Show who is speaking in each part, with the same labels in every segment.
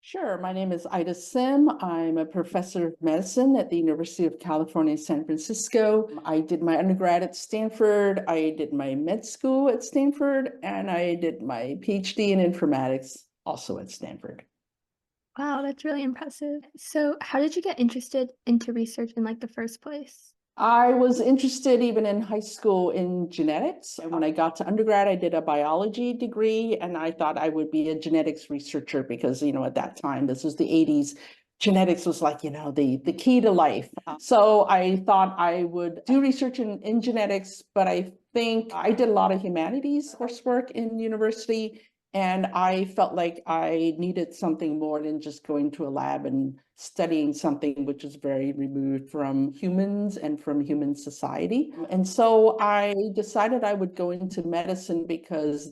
Speaker 1: Sure. My name is Ida Sim. I'm a professor of medicine at the University of California, San Francisco. I did my undergrad at Stanford. I did my med school at Stanford, and I did my PhD in informatics also at Stanford.
Speaker 2: Wow, that's really impressive. So, how did you get interested into research in the first place?
Speaker 1: I was interested even in high school in genetics. And when I got to undergrad, I did a biology degree, and I thought I would be a genetics researcher because, at that time, this was the 80s. Genetics was like, the key to life. So I thought I would do research in genetics, but I think I did a lot of humanities coursework in university. And I felt like I needed something more than just going to a lab and studying something which is very removed from humans and from human society. And so I decided I would go into medicine because,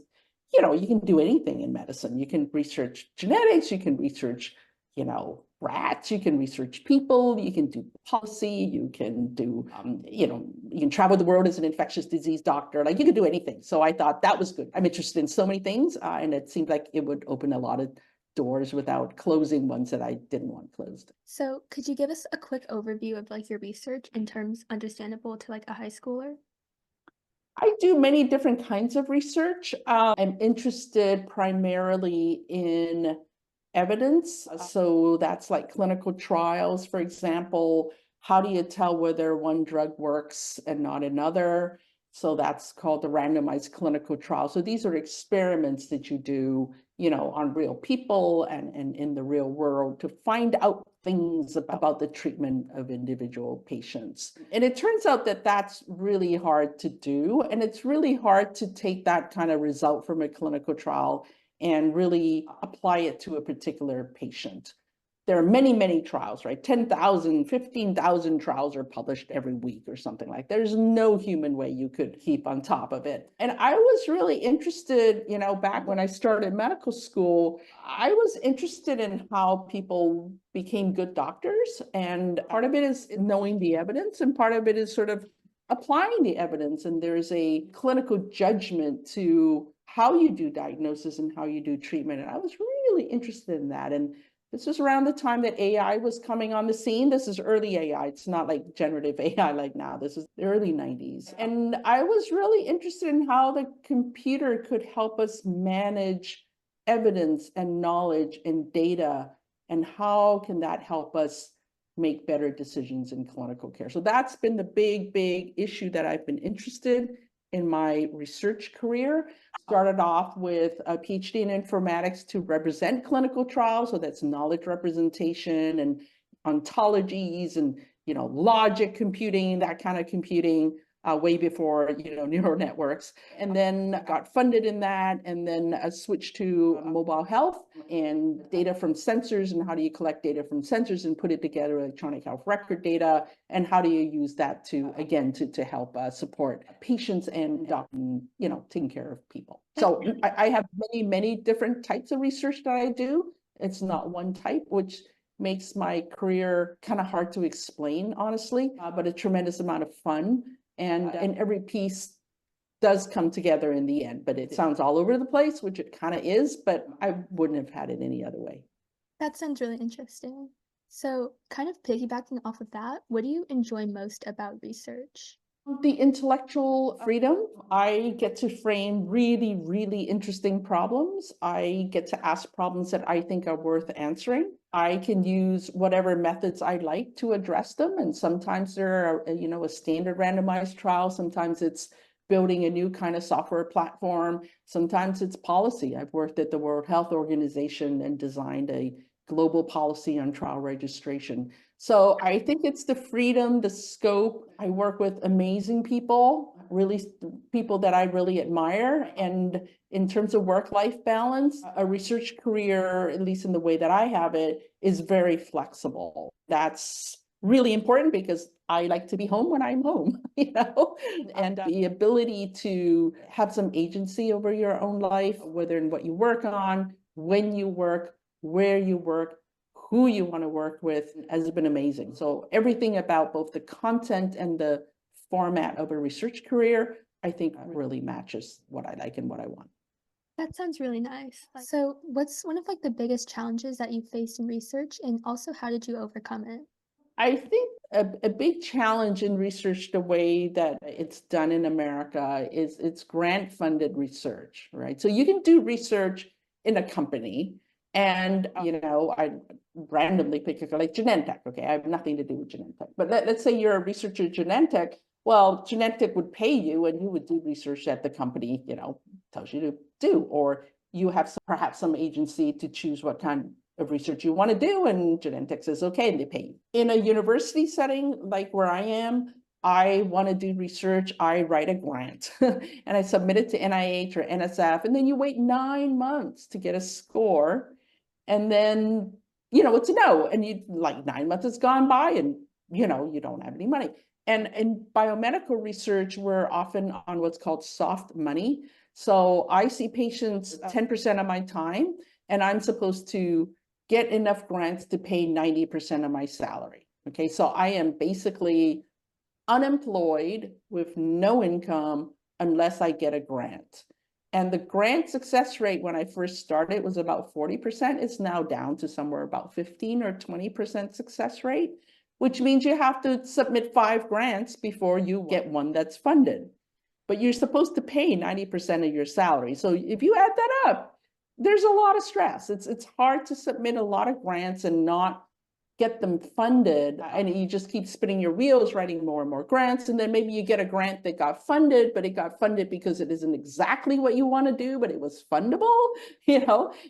Speaker 1: you can do anything in medicine. You can research genetics, you can research, rats, you can research people, you can do policy, you can do, you can travel the world as an infectious disease doctor, like you can do anything. So I thought that was good. I'm interested in so many things, and it seemed like it would open a lot of doors without closing ones that I didn't want closed.
Speaker 2: So, could you give us a quick overview of your research in terms understandable to a high schooler?
Speaker 1: I do many different kinds of research. I'm interested primarily in evidence. So that's like clinical trials, for example. How do you tell whether one drug works and not another? So that's called the randomized clinical trial. So these are experiments that you do, on real people and in the real world to find out things about the treatment of individual patients. And it turns out that that's really hard to do. And it's really hard to take that kind of result from a clinical trial and really apply it to a particular patient. There are many, many trials, right? 10,000, 15,000 trials are published every week or something like that. There's no human way you could keep on top of it. And I was really interested, back when I started medical school, I was interested in how people became good doctors. And part of it is knowing the evidence, and part of it is sort of applying the evidence. And there's a clinical judgment to how you do diagnosis and how you do treatment. And I was really interested in that. And this was around the time that AI was coming on the scene. This is early AI. It's not like generative AI like now. This is the early 90s. And I was really interested in how the computer could help us manage evidence and knowledge and data, and how can that help us make better decisions in clinical care. So that's been the big, big issue that I've been interested in my research career. Started off with a PhD in informatics to represent clinical trials. So that's knowledge representation and ontologies and, logic computing, that kind of computing. Way before neural networks, and then got funded in that, and then switched to mobile health and data from sensors, and how do you collect data from sensors and put it together, electronic health record data, and how do you use that to help support patients and taking care of people. So I have many different types of research that I do. It's not one type, which makes my career kind of hard to explain, honestly, but a tremendous amount of fun. And every piece does come together in the end, but it sounds all over the place, which it kind of is, but I wouldn't have had it any other way.
Speaker 2: That sounds really interesting. So, kind of piggybacking off of that, what do you enjoy most about research?
Speaker 1: The intellectual freedom. I get to frame really, really interesting problems. I get to ask problems that I think are worth answering. I can use whatever methods I like to address them. And sometimes there are, a standard randomized trial. Sometimes it's building a new kind of software platform. Sometimes it's policy. I've worked at the World Health Organization and designed a global policy on trial registration. So I think it's the freedom, the scope. I work with amazing people, really people that I really admire. And in terms of work-life balance, a research career, at least in the way that I have it, is very flexible. That's really important because I like to be home when I'm home, and the ability to have some agency over your own life, whether in what you work on, when you work, where you work, who you want to work with, has been amazing. So everything about both the content and the format of a research career, I think really matches what I like and what I want.
Speaker 2: That sounds really nice. So, what's one of like the biggest challenges that you faced in research, and also how did you overcome it?
Speaker 1: I think a big challenge in research, the way that it's done in America, is it's grant funded research, right? So you can do research in a company, and I randomly pick a like Genentech. Okay, I have nothing to do with Genentech, but let's say you're a researcher at Genentech. Well, Genentech would pay you, and you would do research that the company tells you to do, or you have perhaps some agency to choose what kind of research you want to do, and Genentech says okay, and they pay you. In a university setting like where I am, I want to do research, I write a grant and I submit it to NIH or NSF, and then you wait 9 months to get a score, and then it's a no, and you like 9 months has gone by, and you don't have any money. And in biomedical research, we're often on what's called soft money. So I see patients 10% of my time, and I'm supposed to get enough grants to pay 90% of my salary. Okay, so I am basically unemployed with no income unless I get a grant. And the grant success rate when I first started was about 40%. It's now down to somewhere about 15 or 20% success rate, which means you have to submit 5 grants before you get one that's funded. But you're supposed to pay 90% of your salary. So if you add that up, there's a lot of stress. It's hard to submit a lot of grants and not get them funded, and you just keep spinning your wheels, writing more and more grants, and then maybe you get a grant that got funded, but it got funded because it isn't exactly what you want to do, but it was fundable,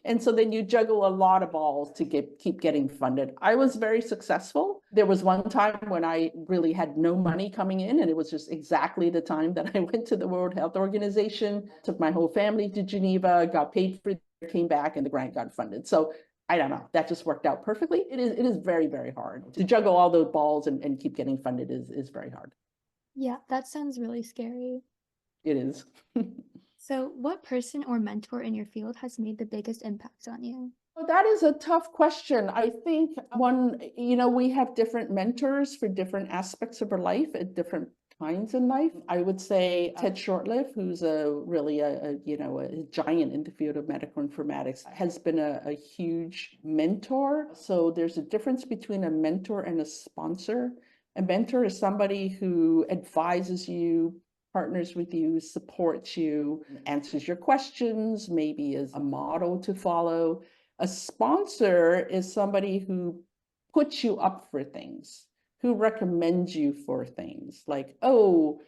Speaker 1: and so then you juggle a lot of balls to keep getting funded. I was very successful. There was one time when I really had no money coming in, and it was just exactly the time that I went to the World Health Organization, took my whole family to Geneva, got paid for, came back, and the grant got funded. So I don't know, that just worked out perfectly. It is very, very hard to juggle all those balls and keep getting funded is very hard.
Speaker 2: Yeah, that sounds really scary.
Speaker 1: It is.
Speaker 2: So, what person or mentor in your field has made the biggest impact on you?
Speaker 1: Well, that is a tough question. I think we have different mentors for different aspects of our life at different times in life. I would say Ted Shortliff, who's really a giant in the field of medical informatics, has been a huge mentor. So there's a difference between a mentor and a sponsor. A mentor is somebody who advises you, partners with you, supports you, answers your questions, maybe is a model to follow. A sponsor is somebody who puts you up for things, who recommends you for things like, oh,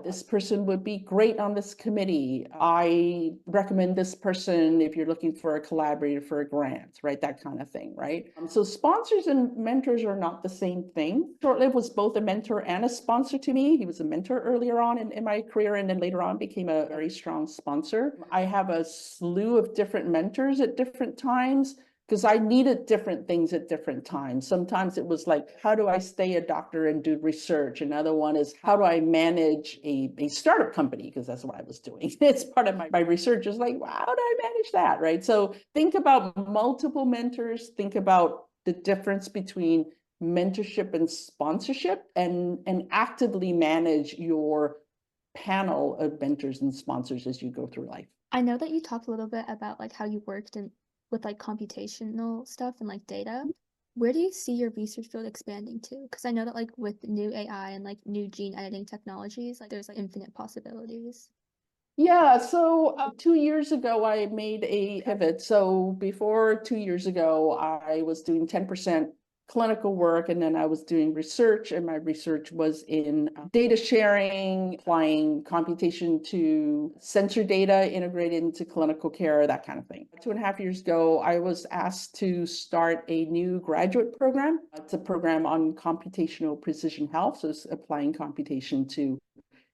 Speaker 1: this person would be great on this committee. I recommend this person if you're looking for a collaborator for a grant, right? That kind of thing, right? So sponsors and mentors are not the same thing. Shortliv was both a mentor and a sponsor to me. He was a mentor earlier on in my career, and then later on became a very strong sponsor. I have a slew of different mentors at different times, because I needed different things at different times. Sometimes it was like, how do I stay a doctor and do research? Another one is, how do I manage a startup company? Because that's what I was doing. It's part of my research is like, how do I manage that, right? So think about multiple mentors, think about the difference between mentorship and sponsorship, and actively manage your panel of mentors and sponsors as you go through life.
Speaker 2: I know that you talked a little bit about like how you worked in with like computational stuff and like data. Where do you see your research field expanding to? Because I know that like with new AI and like new gene editing technologies, like there's like infinite possibilities.
Speaker 1: Yeah, so 2 years ago, I made a pivot. So before 2 years ago, I was doing 10% clinical work, and then I was doing research, and my research was in data sharing, applying computation to sensor data integrated into clinical care, that kind of thing. 2.5 years ago, I was asked to start a new graduate program. It's a program on computational precision health, so it's applying computation to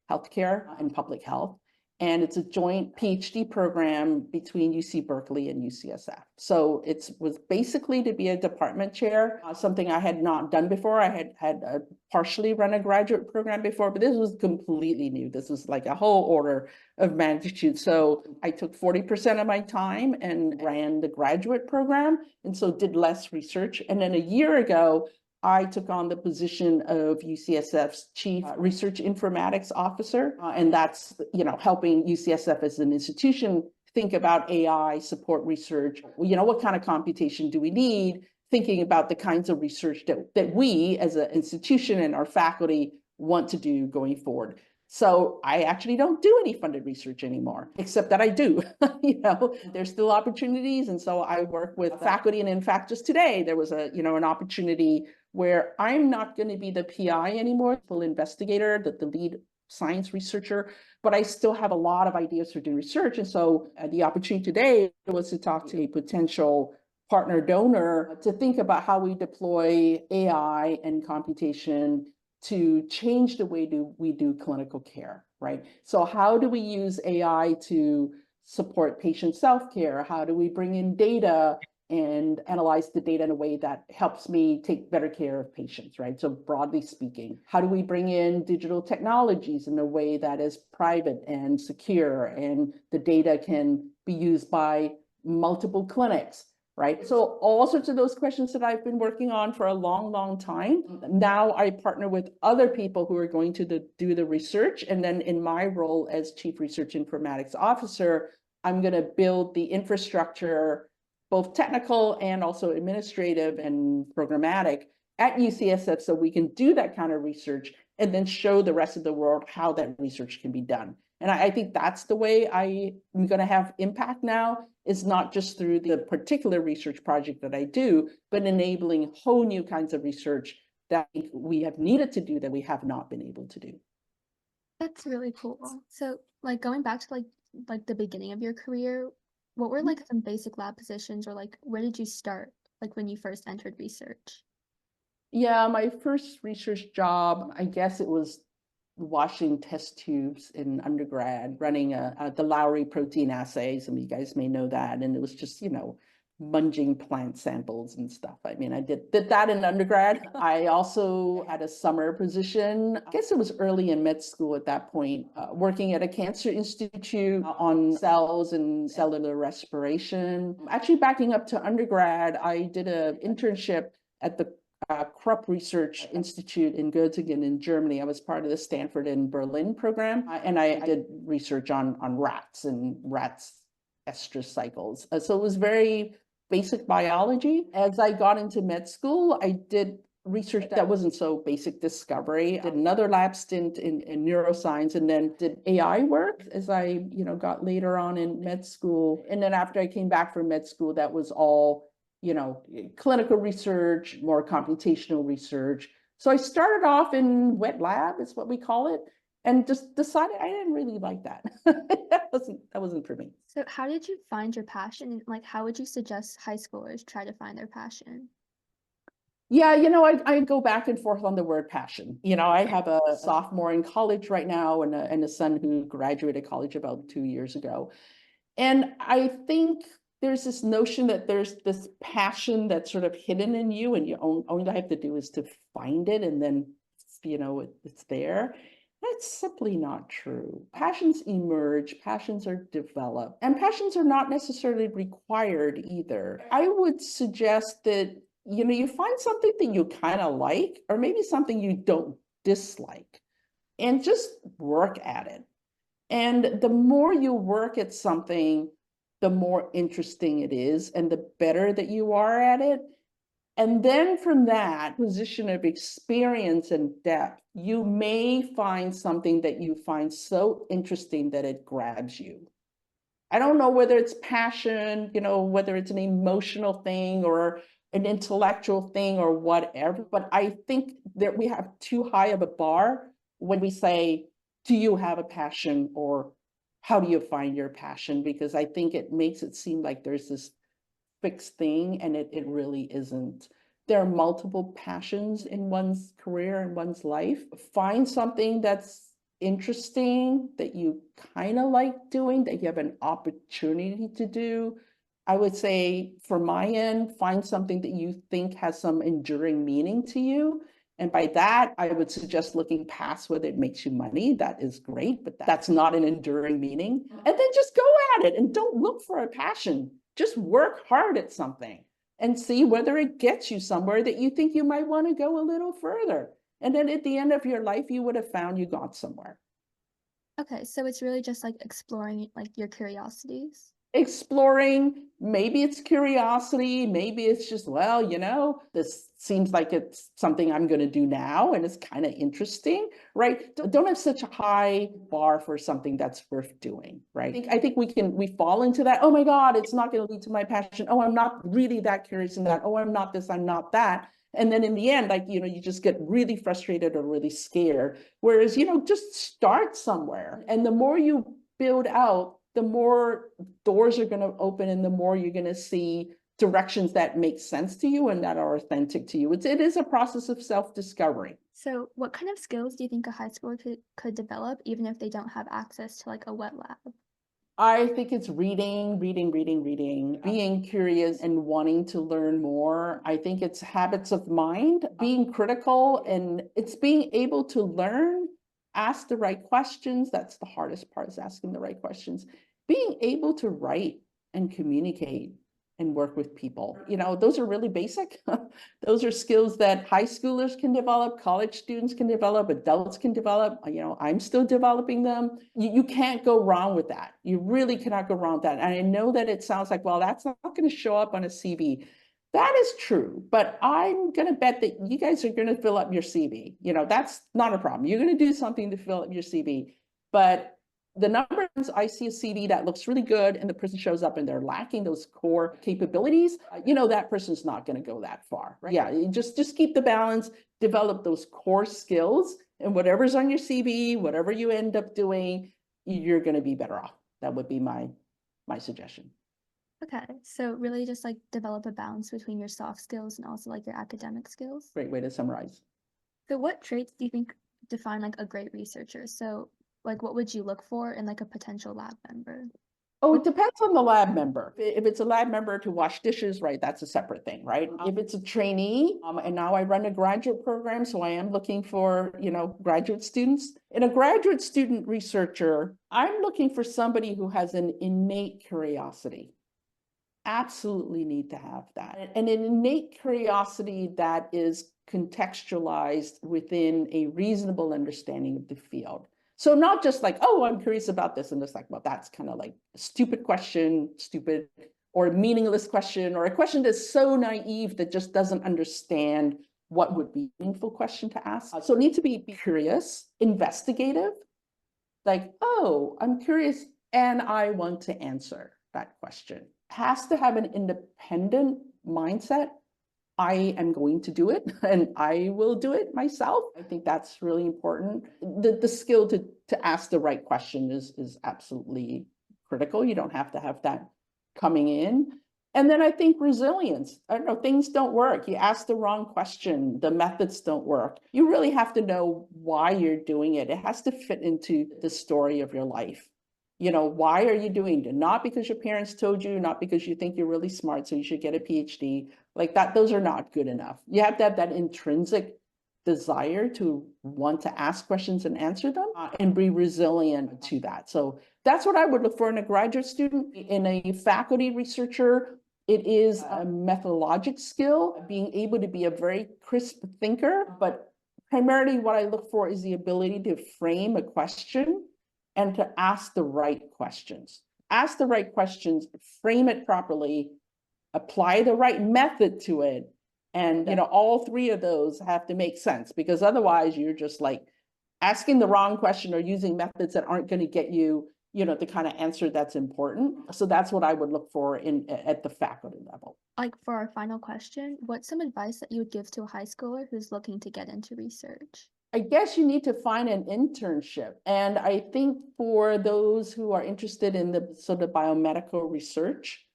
Speaker 1: healthcare and public health. And it's a joint PhD program between UC Berkeley and UCSF. So it was basically to be a department chair, something I had not done before. I had partially run a graduate program before, but this was completely new. This was like a whole order of magnitude. So I took 40% of my time and ran the graduate program, and so did less research. And then a year ago, I took on the position of UCSF's Chief Research Informatics Officer, and that's helping UCSF as an institution think about AI support research. What kind of computation do we need? Thinking about the kinds of research that we as an institution and our faculty want to do going forward. So I actually don't do any funded research anymore, except that I do. There's still opportunities. And so I work with faculty. And in fact, just today, there was an opportunity where I'm not going to be the PI anymore, full investigator, the lead science researcher, but I still have a lot of ideas for doing research. And so the opportunity today was to talk to a potential partner donor to think about how we deploy AI and computation to change the way we do clinical care, right? So how do we use AI to support patient self-care? How do we bring in data and analyze the data in a way that helps me take better care of patients, right? So broadly speaking, how do we bring in digital technologies in a way that is private and secure, and the data can be used by multiple clinics, right? So all sorts of those questions that I've been working on for a long, long time. Now I partner with other people who are going to do the research. And then in my role as Chief Research Informatics Officer, I'm going to build the infrastructure, both technical and also administrative and programmatic at UCSF, so we can do that kind of research and then show the rest of the world how that research can be done. And I think that's the way I'm going to have impact now, is not just through the particular research project that I do, but enabling whole new kinds of research that we have needed to do that we have not been able to do.
Speaker 2: That's really cool. So, like going back to like the beginning of your career, what were like some basic lab positions, or like where did you start, like when you first entered research?
Speaker 1: Yeah, my first research job, I guess it was washing test tubes in undergrad, running the Lowry protein assay. Some of you guys may know that. And it was just, munging plant samples and stuff. I mean, I did that in undergrad. I also had a summer position, I guess it was early in med school at that point, working at a cancer institute on cells and cellular respiration. Actually, backing up to undergrad, I did an internship at the Krupp Research Institute in Göttingen in Germany. I was part of the Stanford and Berlin program, and I did research on rats and rats' estrus cycles. So it was very basic biology. As I got into med school, I did research that wasn't so basic discovery. I did another lab stint in neuroscience, and then did AI work as I got later on in med school. And then after I came back from med school, that was all clinical research, more computational research. So I started off in wet lab, is what we call it, and just decided I didn't really like that. that wasn't for me.
Speaker 2: So, how did you find your passion? Like, how would you suggest high schoolers try to find their passion?
Speaker 1: Yeah, I go back and forth on the word passion. I have a sophomore in college right now and a son who graduated college about 2 years ago. And I think there's this notion that there's this passion that's sort of hidden in you, and all you have to do is to find it, and then, it's there. That's simply not true. Passions emerge, passions are developed, and passions are not necessarily required either. I would suggest that, you find something that you kind of like, or maybe something you don't dislike, and just work at it. And the more you work at something, the more interesting it is, and the better that you are at it. And then from that position of experience and depth, you may find something that you find so interesting that it grabs you. I don't know whether it's passion, whether it's an emotional thing or an intellectual thing or whatever, but I think that we have too high of a bar when we say, do you have a passion, or how do you find your passion? Because I think it makes it seem like there's this fixed thing, and it really isn't. There are multiple passions in one's career and one's life. Find something that's interesting, that you kind of like doing, that you have an opportunity to do. I would say, for my end, find something that you think has some enduring meaning to you. And by that, I would suggest looking past whether it makes you money. That is great, but that's not an enduring meaning. And then just go at it and don't look for a passion. Just work hard at something and see whether it gets you somewhere that you think you might want to go a little further. And then at the end of your life, you would have found you got somewhere.
Speaker 2: Okay, so it's really just like exploring like your curiosities.
Speaker 1: exploring. Maybe it's curiosity. Maybe it's just, well, this seems like it's something I'm going to do now and it's kind of interesting, right? Don't have such a high bar for something that's worth doing, right? I think we fall into that. Oh my God, it's not going to lead to my passion. Oh, I'm not really that curious in that. Oh, I'm not this, I'm not that. And then in the end, you just get really frustrated or really scared. Whereas, just start somewhere. And the more you build out, the more doors are going to open and the more you're going to see directions that make sense to you and that are authentic to you. It is a process of self-discovery.
Speaker 2: So, what kind of skills do you think a high schooler could develop even if they don't have access to like a wet lab?
Speaker 1: I think it's reading, being curious and wanting to learn more. I think it's habits of mind, being critical, and it's being able to learn, ask the right questions. That's the hardest part, is asking the right questions. Being able to write and communicate and work with people. Those are really basic. Those are skills that high schoolers can develop, college students can develop, adults can develop. I'm still developing them. You can't go wrong with that. You really cannot go wrong with that. And I know that it sounds like, well, that's not going to show up on a CV. That is true, but I'm going to bet that you guys are going to fill up your CV. That's not a problem. You're going to do something to fill up your CV. But the numbers, I see a CV that looks really good and the person shows up and they're lacking those core capabilities, that person's not going to go that far. Right? Yeah, you just keep the balance, develop those core skills, and whatever's on your CV, whatever you end up doing, you're going to be better off. That would be my suggestion.
Speaker 2: Okay, so really just like develop a balance between your soft skills and also like your academic skills.
Speaker 1: Great way to summarize.
Speaker 2: So what traits do you think define like a great researcher? So like what would you look for in like a potential lab member?
Speaker 1: Oh, it depends on the lab member. If it's a lab member to wash dishes, right, that's a separate thing, right? If it's a trainee, and now I run a graduate program, so I am looking for, graduate students. In a graduate student researcher, I'm looking for somebody who has an innate curiosity. Absolutely need to have that. And an innate curiosity that is contextualized within a reasonable understanding of the field. So not just like, oh, I'm curious about this, and just like, well, that's kind of like a stupid question, or a meaningless question, or a question that's so naive that just doesn't understand what would be a meaningful question to ask. So it needs to be curious, investigative, like, oh, I'm curious and I want to answer that question. Has to have an independent mindset. I am going to do it and I will do it myself. I think that's really important. The skill to ask the right question is absolutely critical. You don't have to have that coming in. And then I think resilience. I don't know, things don't work. You ask the wrong question, the methods don't work. You really have to know why you're doing it. It has to fit into the story of your life. Why are you doing it? Not because your parents told you, not because you think you're really smart, so you should get a PhD. Like that, those are not good enough. You have to have that intrinsic desire to want to ask questions and answer them and be resilient to that. So that's what I would look for in a graduate student. In a faculty researcher, it is a methodologic skill, being able to be a very crisp thinker, but primarily what I look for is the ability to frame a question and to ask the right questions. Ask the right questions, frame it properly, apply the right method to it. And, all three of those have to make sense, because otherwise you're just like asking the wrong question or using methods that aren't going to get you, the kind of answer that's important. So that's what I would look for at the faculty level.
Speaker 2: Like for our final question, what's some advice that you would give to a high schooler who's looking to get into research?
Speaker 1: I guess you need to find an internship. And I think for those who are interested in the sort of biomedical research,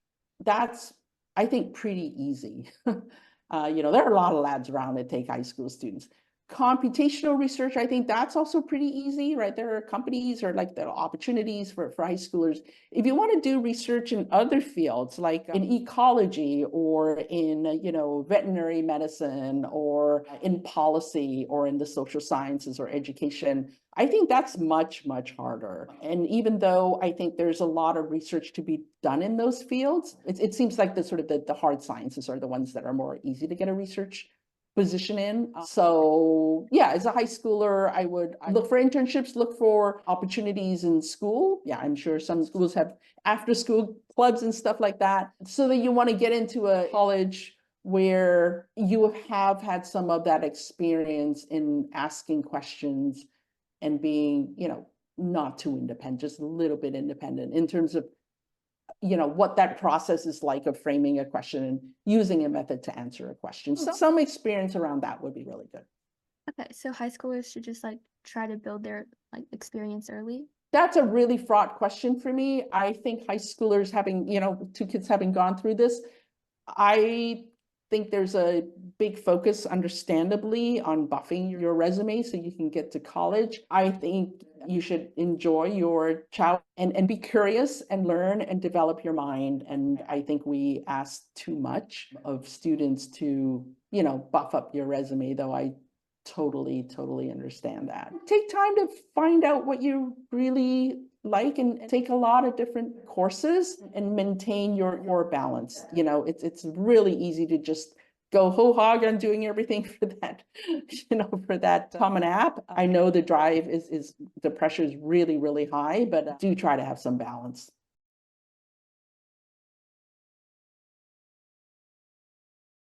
Speaker 1: that's, I think, pretty easy. There are a lot of labs around that take high school students. Computational research, I think that's also pretty easy, right? There are companies or like there are opportunities for high schoolers. If you want to do research in other fields, like in ecology or in, veterinary medicine or in policy or in the social sciences or education, I think that's much, much harder. And even though I think there's a lot of research to be done in those fields, it seems like the hard sciences are the ones that are more easy to get a research position in. So yeah, as a high schooler, I would look for internships, look for opportunities in school. Yeah, I'm sure some schools have after school clubs and stuff like that. So that you want to get into a college where you have had some of that experience in asking questions and being, not too independent, just a little bit independent in terms of what that process is like of framing a question and using a method to answer a question. So some experience around that would be really good.
Speaker 2: Okay, so high schoolers should just like try to build their like experience early.
Speaker 1: That's a really fraught question for me. I think high schoolers having, two kids having gone through this, I think there's a big focus, understandably, on buffing your resume so you can get to college. I think you should enjoy your child and be curious and learn and develop your mind. And I think we ask too much of students to, buff up your resume, though I totally understand that. Take time to find out what you really like and take a lot of different courses and maintain your balance. It's really easy to just go whole hog on doing everything for that, for that common app. I know the drive is the pressure is really high, but do try to have some balance.